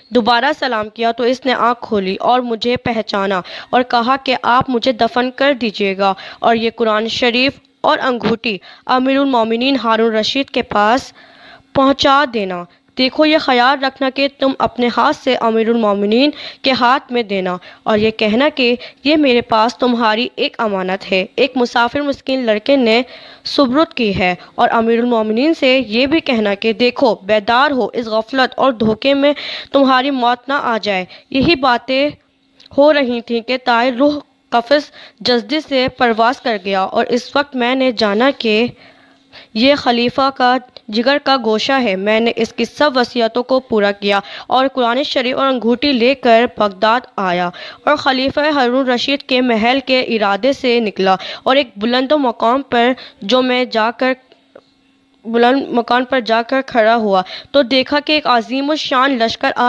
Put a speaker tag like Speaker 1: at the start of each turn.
Speaker 1: دوبارہ سلام کیا تو اس نے آنکھ کھولی اور مجھے پہچانا اور کہا کہ آپ مجھے دفن کر دیجیے گا اور یہ قرآن شریف اور انگوٹھی امیر المومنین ہارون رشید کے پاس پہنچا دینا۔ دیکھو، یہ خیال رکھنا کہ تم اپنے ہاتھ سے امیر المومنین کے ہاتھ میں دینا اور یہ کہنا کہ یہ میرے پاس تمہاری ایک امانت ہے، ایک مسافر مسکین لڑکے نے سپرد کی ہے۔ اور امیر المومنین سے یہ بھی کہنا کہ دیکھو، بیدار ہو، اس غفلت اور دھوکے میں تمہاری موت نہ آ جائے۔ یہی باتیں ہو رہی تھیں کہ طائر روح قفس جسدی سے پرواز کر گیا اور اس وقت میں نے جانا کہ یہ خلیفہ کا جگر کا گوشہ ہے۔ میں نے اس کی سب وصیتوں کو پورا کیا اور قرآن شریف اور انگوٹھی لے کر بغداد آیا اور خلیفہ ہارون رشید کے محل کے ارادے سے نکلا اور ایک بلند مقام پر جا کر کھڑا ہوا تو دیکھا کہ ایک عظیم الشان لشکر